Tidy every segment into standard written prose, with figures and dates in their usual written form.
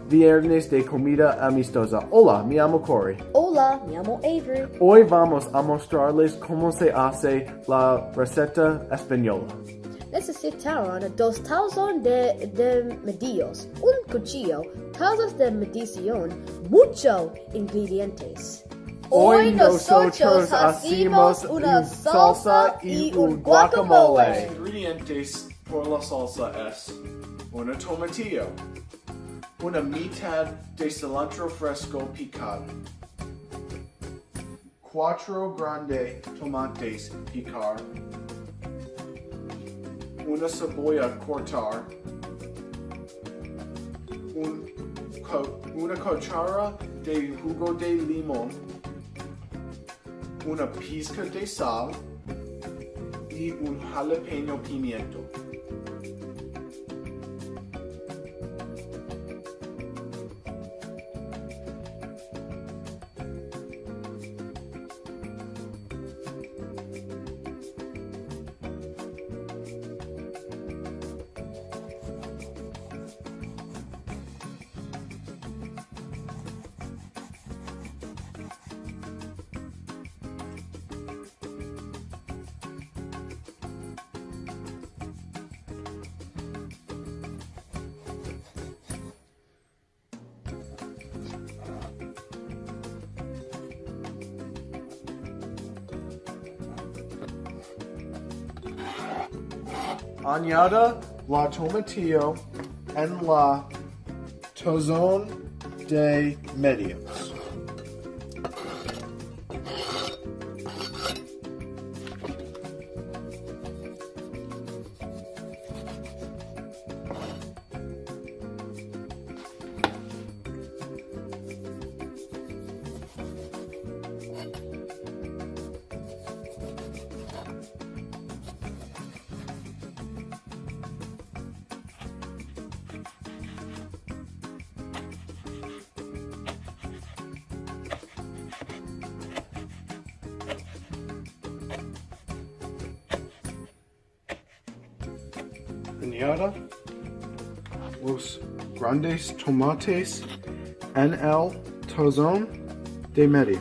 Viernes de comida amistosa. Hola, me llamo Corey. Hola, me llamo Avery. Hoy vamos a mostrarles cómo se hace la receta española. Necesitaron 2 tazos de medios, un cuchillo, tazas de medición, muchos ingredientes. Hoy nosotros hacemos una salsa y un guacamole. Los ingredientes por la salsa es un tomatillo, una mitad de cilantro fresco picado, 4 grandes tomates picar, una cebolla cortar, una cuchara de jugo de limón, una pizca de sal y un jalapeño pimiento. Añada la tomatillo en la tazón de medios. Añada los grandes tomates en el tazón de medio.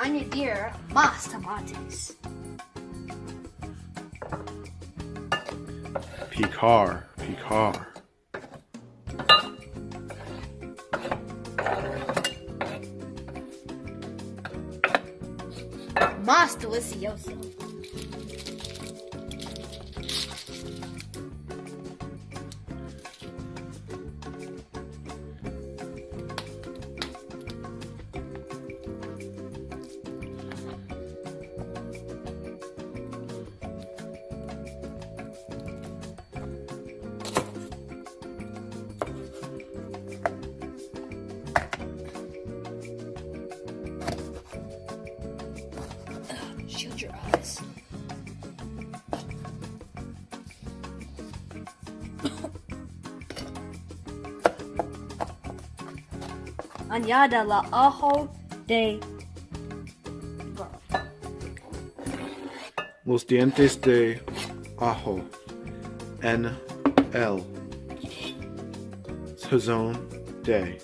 Añadir más tomates. Picar. Más delicioso. Shield your eyes. Añada la ajo de Los dientes de ajo en el tazón de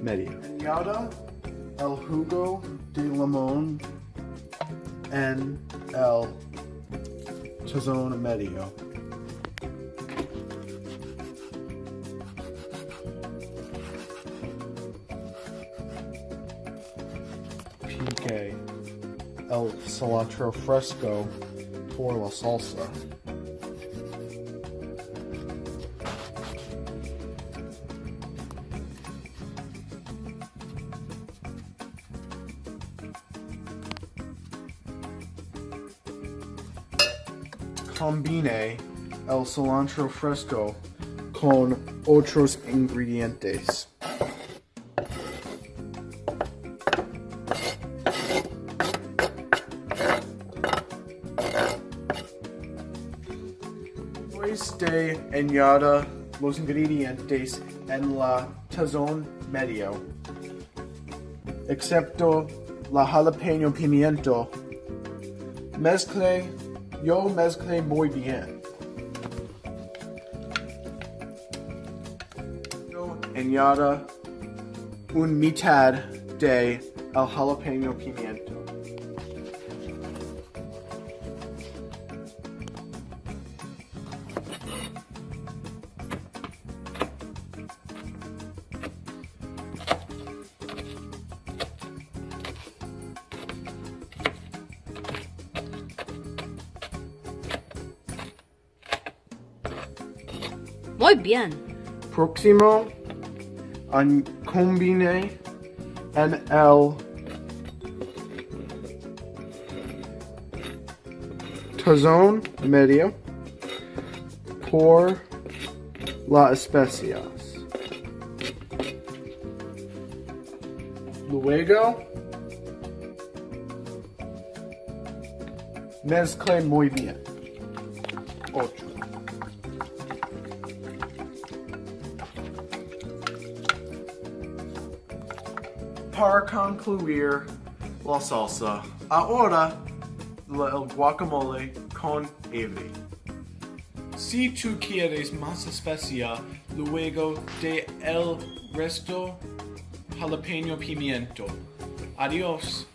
medio. Añada el jugo de limón en el tazón medio. Pique el cilantro fresco por la salsa. combine el cilantro fresco con otros ingredientes. Después de añada los ingredientes en la tazón medio, excepto la jalapeno pimiento, mezcle muy bien. Añada un mitad de el jalapeno pimiento. Muy bien. Próximo, combine en el tazón medio por las especias. Luego, mezcle muy bien. 8. Para concluir la salsa, ahora el guacamole con ave. Si tú quieres más especia, luego de el resto jalapeno pimiento. Adiós.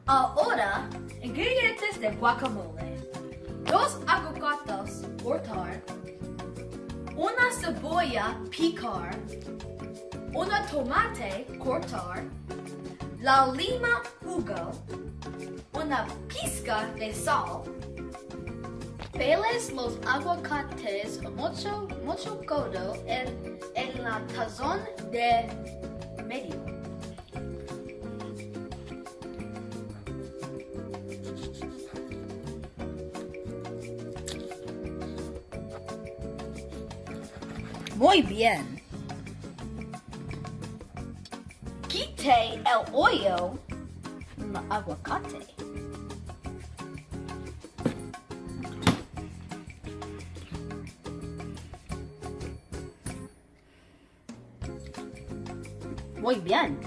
Ahora, ingredientes de guacamole. 2 aguacates cortar, una cebolla picar, una tomate cortar, la lima jugo, una pizca de sal. Peles los aguacates mucho codo en la tazón de medio. Muy bien. Quite el hoyo en el aguacate. Muy bien.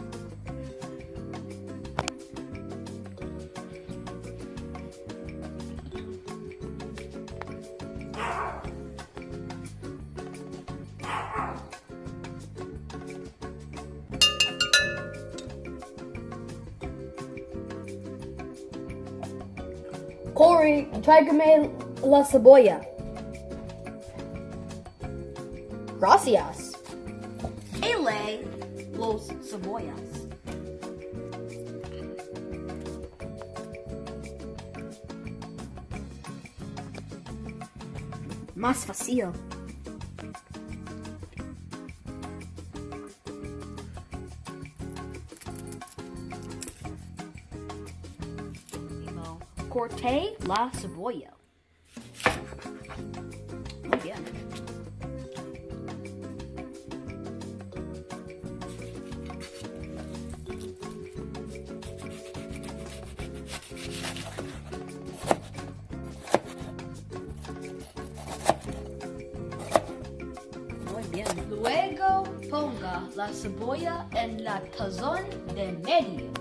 Corey, tráigame la cebolla. Gracias. Ele los cebollas. Más fácil. Corté la cebolla. Muy bien. Muy bien. Luego ponga la cebolla en la tazón de medio.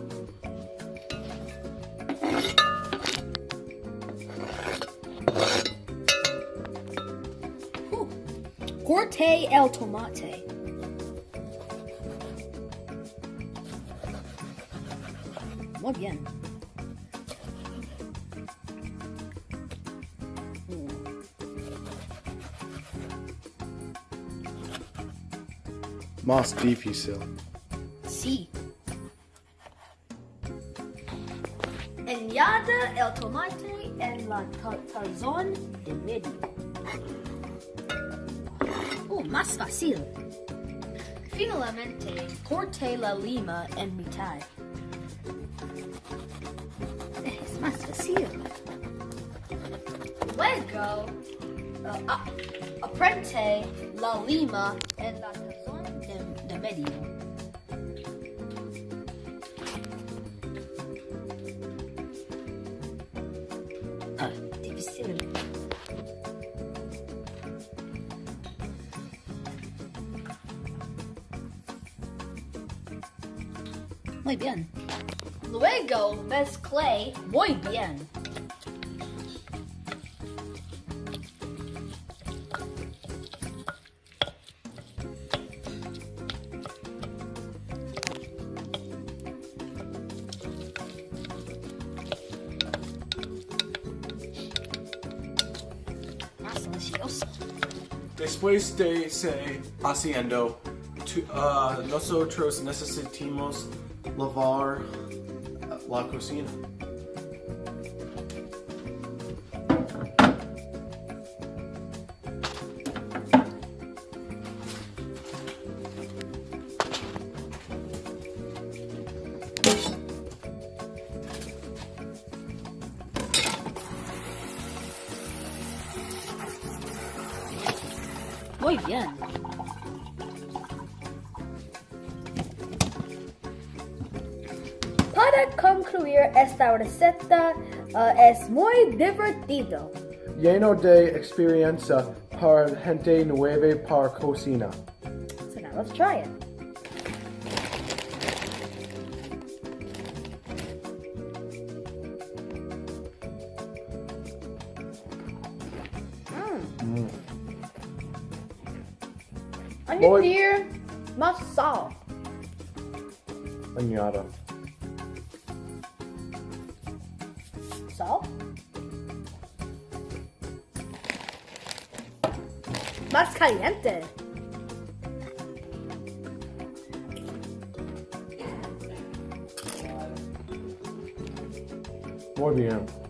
Corte el tomate. Muy bien. Más difícil. Sí. Añada el tomate en la tazón de medio. Más fácil. Finalmente, corte la lima en mitad. Es más fácil. Luego, aprende la lima en la tazón de medio. Difícil. Muy bien. Luego mezclé muy bien. Más delicioso. Después de se haciendo, nosotros necesitamos lavar la cocina. Muy bien. Para concluir esta receta, es muy divertido. Lleno de experiencia para gente nueva para cocina. So now let's try it. Añadir más sal. Añada. Sal. Más caliente. Muy bien.